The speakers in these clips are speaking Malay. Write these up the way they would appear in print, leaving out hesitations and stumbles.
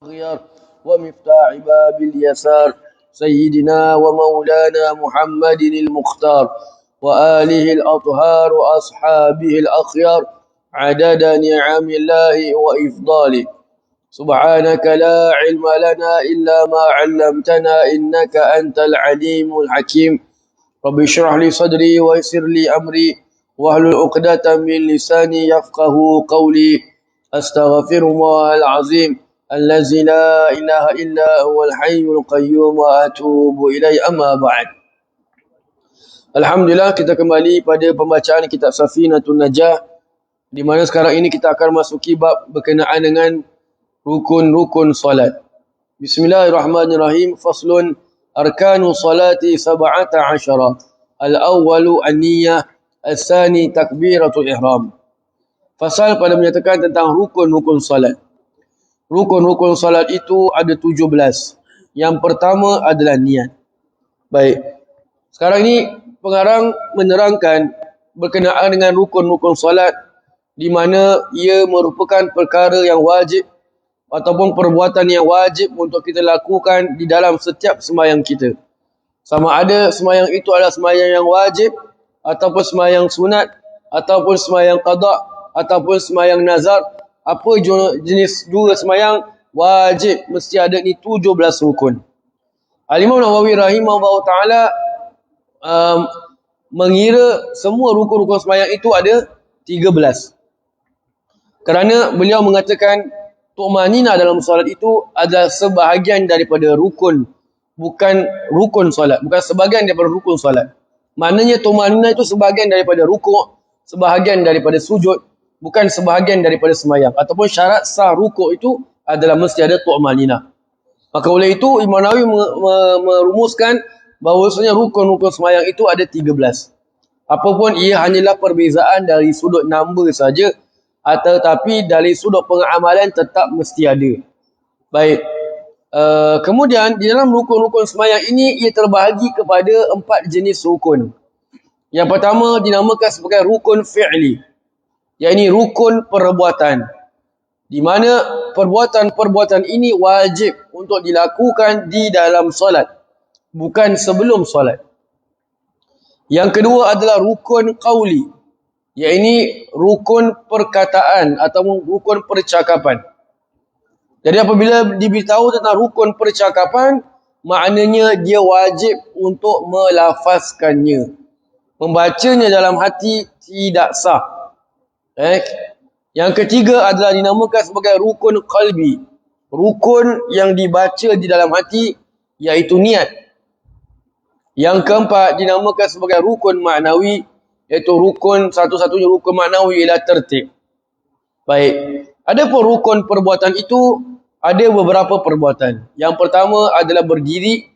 الخيار ومفتاح باب اليسار سيدنا ومولانا محمد المختار وآله الأطهار وأصحابه الأخيار عدد نعم الله وإفضاله. سبحانك لا علم لنا إلا ما علمتنا إنك أنت العليم الحكيم. رب اشرح لي صدري ويسر لي أمري واحلل عقدة من لساني يفقه قولي. أستغفر الله العظيم الذي لا إله إلا هو الحي القيوم وأتوب إليه. أما بعد. Alhamdulillah, kita kembali pada pembacaan kitab Safinatun Najah, di mana sekarang ini kita akan masuki bab berkenaan dengan rukun-rukun salat. Bismillahirrahmanirrahim. Faslun arkanu salati 17. Al-awwalu an-niyah, al-thani takbiratul ihram. Fasal pada menyatakan tentang rukun-rukun salat. Rukun-rukun salat itu ada 17. Yang pertama adalah niat. Baik. Sekarang ini pengarang menerangkan berkenaan dengan rukun-rukun salat, di mana ia merupakan perkara yang wajib ataupun perbuatan yang wajib untuk kita lakukan di dalam setiap sembahyang kita. Sama ada sembahyang itu adalah sembahyang yang wajib, ataupun sembahyang sunat, ataupun sembahyang qada, ataupun sembahyang nazar. Apa jenis dua sembahyang wajib, mesti ada ni 17 rukun. Al-Imam Nawawi rahimahullah ta'ala mengira semua rukun-rukun sembahyang itu ada 13. Kerana beliau mengatakan tu'manina dalam solat itu adalah sebahagian daripada rukun, bukan rukun solat, bukan sebahagian daripada rukun solat. Maknanya tu'manina itu sebahagian daripada rukuk, sebahagian daripada sujud, bukan sebahagian daripada sembahyang. Ataupun syarat sah rukuk itu adalah mesti ada tu'manina. Maka oleh itu Imam Nawawi merumuskan bahawasanya rukun-rukun sembahyang itu ada 13. Apapun ia hanyalah perbezaan dari sudut number saja, tetapi dari sudut pengamalan tetap mesti ada. Baik. Kemudian di dalam rukun-rukun sembahyang ini ia terbahagi kepada 4 jenis rukun. Yang pertama dinamakan sebagai rukun fi'li, iaitu rukun perbuatan, di mana perbuatan-perbuatan ini wajib untuk dilakukan di dalam solat, bukan sebelum solat. Yang kedua adalah rukun qauli, iaitu rukun perkataan atau rukun percakapan. Jadi apabila diberitahu tentang rukun percakapan, maknanya dia wajib untuk melafazkannya. Membacanya dalam hati tidak sah. Yang ketiga adalah dinamakan sebagai rukun qalbi, rukun yang dibaca di dalam hati, iaitu niat. Yang keempat dinamakan sebagai rukun maknawi, iaitu rukun satu-satunya rukun maknawi ialah tertib. Baik. Adapun rukun perbuatan itu ada beberapa perbuatan. Yang pertama adalah berdiri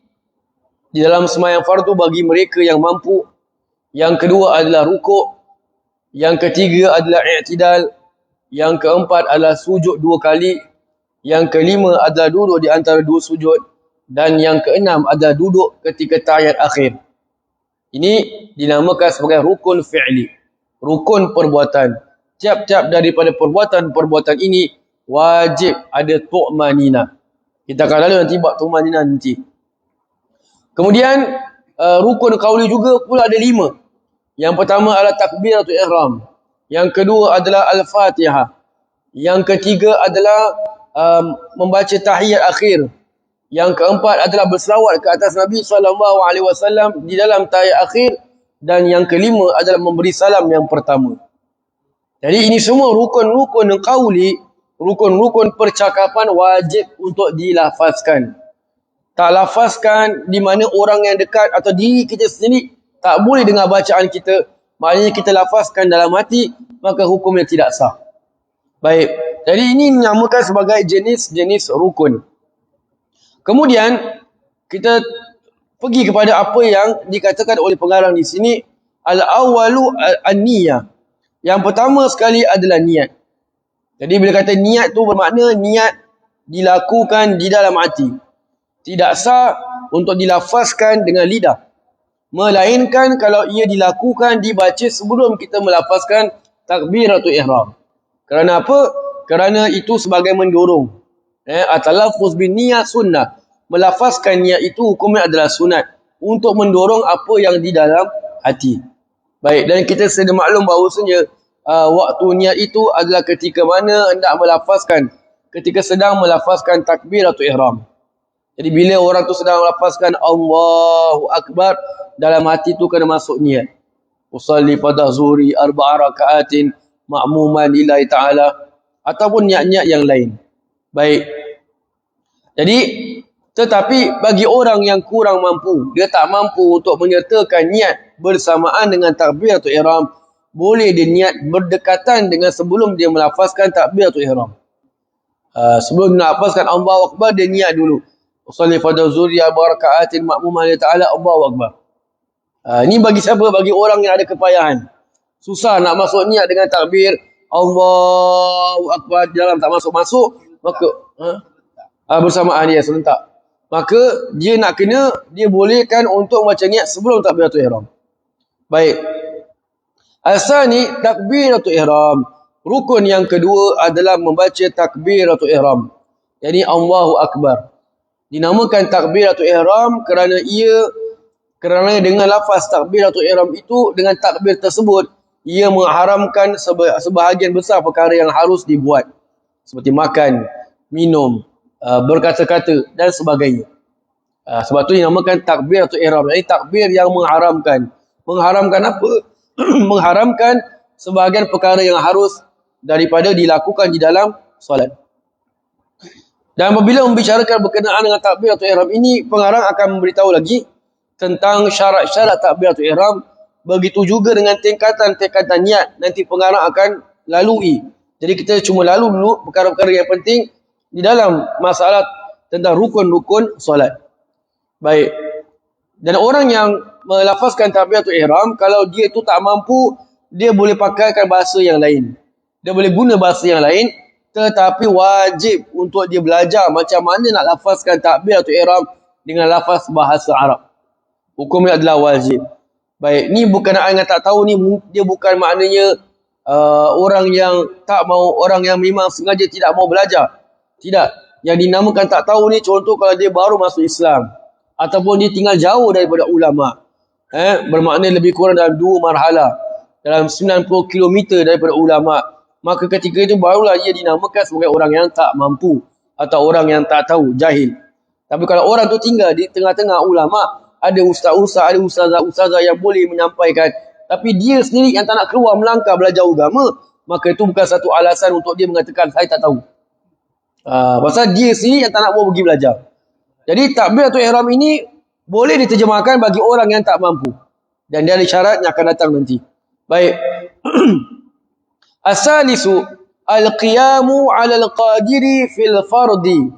di dalam sembahyang fardu bagi mereka yang mampu. Yang kedua adalah rukuk. Yang ketiga adalah i'tidal. Yang keempat adalah sujud 2 kali. Yang kelima adalah duduk di antara 2 sujud. Dan yang keenam adalah duduk ketika tahiyat akhir. Ini dinamakan sebagai rukun fi'li, rukun perbuatan. Tiap-tiap daripada perbuatan-perbuatan ini wajib ada tu'manina. Kita akan lalu nanti buat tu'manina nanti. Kemudian rukun qauli juga pula ada 5. Yang pertama adalah takbiratul ihram. Yang kedua adalah al-Fatihah. Yang ketiga adalah membaca tahiyat akhir. Yang keempat adalah berselawat ke atas Nabi SAW di dalam tahiyat akhir. Dan yang kelima adalah memberi salam yang pertama. Jadi ini semua rukun-rukun qauli, rukun-rukun percakapan wajib untuk dilafazkan. Tak lafazkan di mana orang yang dekat atau diri kita sendiri tak boleh dengar bacaan kita, maknanya kita lafazkan dalam hati, maka hukumnya tidak sah. Baik. Jadi ini dinamakan sebagai jenis-jenis rukun. Kemudian kita pergi kepada apa yang dikatakan oleh pengarang di sini, al-awwalu an-niyah. Yang pertama sekali adalah niat. Jadi bila kata niat tu bermakna niat dilakukan di dalam hati. Tidak sah untuk dilafazkan dengan lidah. Melainkan kalau ia dilakukan, dibaca sebelum kita melafazkan takbiratul ihram. Kerana apa? Kerana itu sebagai mendorong. At-talaffuz bin niyah sunnah. Melafazkan niat itu hukumnya adalah sunat untuk mendorong apa yang di dalam hati. Baik, dan kita sedia maklum bahawasanya waktu niat itu adalah ketika mana hendak melafazkan, ketika sedang melafazkan takbiratul ihram. Jadi bila orang tu sedang melafazkan Allahu Akbar, dalam hati tu kena masuk niat. Usalli pada zuhri arba'a raka'atin ma'muman lillahi ta'ala, ataupun niat-niat yang lain. Baik. Jadi, tetapi bagi orang yang kurang mampu, dia tak mampu untuk menyertakan niat bersamaan dengan takbiratul ihram, boleh dia niat berdekatan dengan sebelum dia melafazkan takbiratul ihram. Sebelum dia melafazkan Allahu Akbar, dia niat dulu. Usalli pada zuhri arba'a raka'atin ma'muman lillahi ta'ala, Allahu Akbar. Ini bagi siapa? Bagi orang yang ada kepayahan. Susah nak masuk niat dengan takbir Allahu Akbar, dalam tak masuk-masuk, maka bersamaan dia serentak. Maka dia nak kena, dia bolehkan untuk baca niat sebelum takbiratul ihram. Baik. Asani takbiratul ihram. Rukun yang kedua adalah membaca takbiratul ihram. Yani Allahu Akbar. Dinamakan takbiratul ihram kerana dengan lafaz takbiratul ihram itu, dengan takbir tersebut, ia mengharamkan sebahagian besar perkara yang harus dibuat. Seperti makan, minum, berkata-kata dan sebagainya. Sebab tu dinamakan takbiratul ihram. Ini takbir yang mengharamkan. Mengharamkan apa? Mengharamkan sebahagian perkara yang harus daripada dilakukan di dalam solat. Dan apabila membicarakan berkenaan dengan takbiratul ihram ini, pengarang akan memberitahu lagi tentang syarat-syarat takbiratul ihram. Begitu juga dengan tingkatan-tingkatan niat, nanti pengarang akan lalui. Jadi kita cuma lalu dulu perkara-perkara yang penting di dalam masalah tentang rukun-rukun solat. Baik. Dan orang yang melafazkan takbiratul ihram, kalau dia tu tak mampu, dia boleh pakaikan bahasa yang lain. Dia boleh guna bahasa yang lain, tetapi wajib untuk dia belajar macam mana nak lafazkan takbiratul ihram dengan lafaz bahasa Arab. Hukumnya adalah wajib. Baik, ni bukan yang tak tahu ni, dia bukan maknanya orang yang tak mau, orang yang memang sengaja tidak mau belajar. Tidak. Yang dinamakan tak tahu ni, contoh kalau dia baru masuk Islam, ataupun dia tinggal jauh daripada ulama, bermakna lebih kurang dalam 2 marhalah, dalam 90 km daripada ulama, maka ketika itu barulah ia dinamakan sebagai orang yang tak mampu, atau orang yang tak tahu, jahil. Tapi kalau orang tu tinggal di tengah-tengah ulama, ada ustaz-ustaz, ada ustazah-ustazah yang boleh menyampaikan, tapi dia sendiri yang tak nak keluar melangkah belajar agama, maka itu bukan satu alasan untuk dia mengatakan saya tak tahu. Pasal dia sendiri yang tak nak mau pergi belajar. Jadi takbiratul ihram ini boleh diterjemahkan bagi orang yang tak mampu. Dan dia ada syarat yang akan datang nanti. Baik. Asalisu al-qiyamu 'ala al-qadiri fil fardi.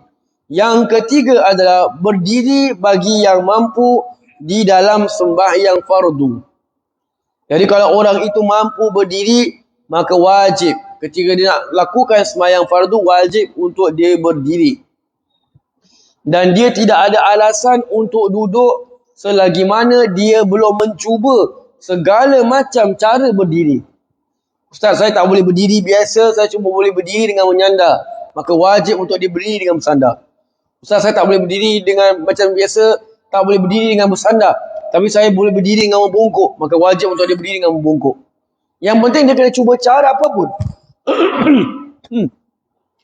Yang ketiga adalah berdiri bagi yang mampu di dalam sembahyang fardu. Jadi kalau orang itu mampu berdiri, maka wajib ketika dia nak lakukan sembahyang fardu, wajib untuk dia berdiri. Dan dia tidak ada alasan untuk duduk selagi mana dia belum mencuba segala macam cara berdiri. Ustaz, saya tak boleh berdiri biasa, saya cuma boleh berdiri dengan menyandar. Maka wajib untuk dia berdiri dengan bersandar. Ustaz, saya tak boleh berdiri dengan macam biasa, tak boleh berdiri dengan bersandar, tapi saya boleh berdiri dengan membungkuk. Maka wajib untuk dia berdiri dengan membungkuk. Yang penting dia kena cuba cara apapun.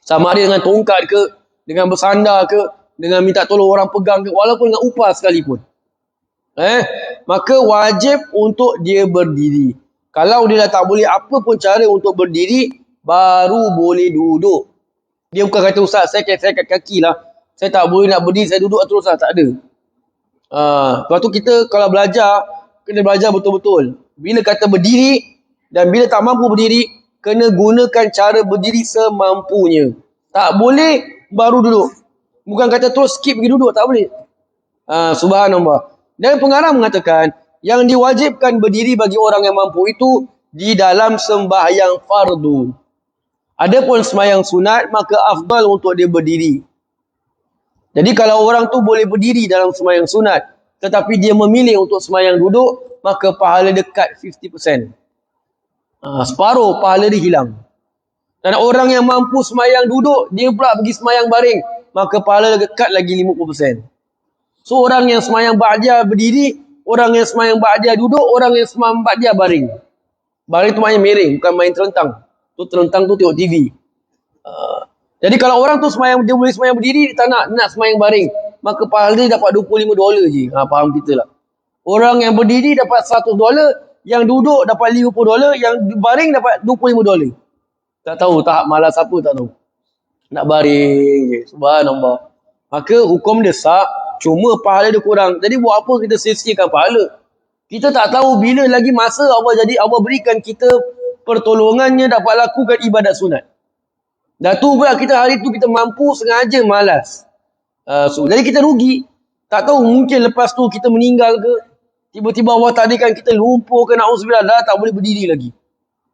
Sama ada dengan tongkat ke, dengan bersandar ke, dengan minta tolong orang pegang ke, walaupun dengan upah sekalipun. Maka wajib untuk dia berdiri. Kalau dia dah tak boleh apa pun cara untuk berdiri, baru boleh duduk. Dia bukan kata, Ustaz, saya kat kaki lah, saya tak boleh nak berdiri, saya duduk terus lah. Tak ada. Lepas tu kita kalau belajar, kena belajar betul-betul. Bila kata berdiri, dan bila tak mampu berdiri, kena gunakan cara berdiri semampunya. Tak boleh baru duduk. Bukan kata terus skip pergi duduk, tak boleh. Subhanallah. Dan pengarang mengatakan, yang diwajibkan berdiri bagi orang yang mampu itu di dalam sembahyang fardu. Adapun sembahyang sunat, maka afdal untuk dia berdiri. Jadi kalau orang tu boleh berdiri dalam sembahyang sunat, tetapi dia memilih untuk sembahyang duduk, maka pahala dekat 50%. Separuh pahala dia hilang. Dan orang yang mampu semayang duduk, dia pula pergi semayang baring, maka pahala dekat lagi 50%. So orang yang semayang ba'diyah berdiri, orang yang semayang ba'diyah duduk, orang yang semayang ba'diyah baring. Baring tu main miring, bukan main terlentang. Tu terlentang tu tengok TV. Jadi kalau orang tu semayang, dia boleh semayang berdiri, dia tak nak semayang baring, maka pahala dia dapat $25 je. Faham kita lah. Orang yang berdiri dapat $100, yang duduk dapat $50, yang baring dapat $25. Tak tahu tahap malas apa, tak tahu. Nak baring je. Subhanallah. Maka hukum dia sah, cuma pahala dia kurang. Jadi buat apa kita sia-siakan pahala? Kita tak tahu bila lagi masa Allah berikan kita pertolongannya dapat lakukan ibadat sunat. Dah tu pula kita hari tu kita mampu sengaja malas. Jadi kita rugi. Tak tahu mungkin lepas tu kita meninggal ke, tiba-tiba Allah takdirkan kita lumpuh ke, na'udzubillah, dah tak boleh berdiri lagi.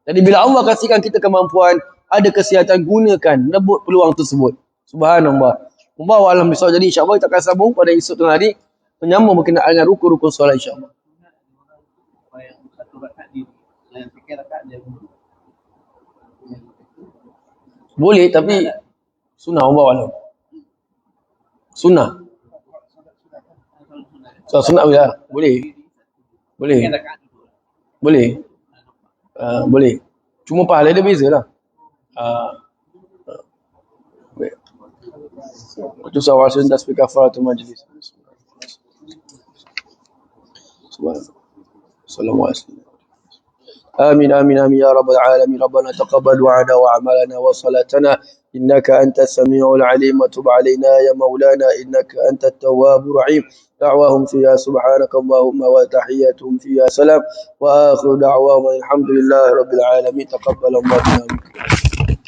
Jadi bila Allah kasihkan kita kemampuan, ada kesihatan, gunakan, rebut peluang tersebut. Subhanallah. Wallahu a'lam bishawab. Jadi insya-Allah kita akan sambung pada esok tengah hari menyambung berkenaan dengan rukun-rukun solat insya-Allah. Boleh tapi sunnah, wallahu a'lam. Sunnah. So, sunnah ya. Boleh. Boleh. Boleh. Boleh. Cuma pahala dia bezalah. Itu sawal sundas fi kafaratul majlis. Subhanallah. Sallallahu alaihi wasallam. آمين آمين آمين يا رب العالمين. ربنا تقبل دعاءنا وأعمالنا وصلاتنا إنك أنت السميع العليم وتب علينا يا مولانا إنك أنت التواب الرحيم. دعواهم فيها سبحانك اللهم وتحياتهم فيها سلام وآخر دعواهم الحمد لله رب العالمين. تقبل الله منا ومنكم.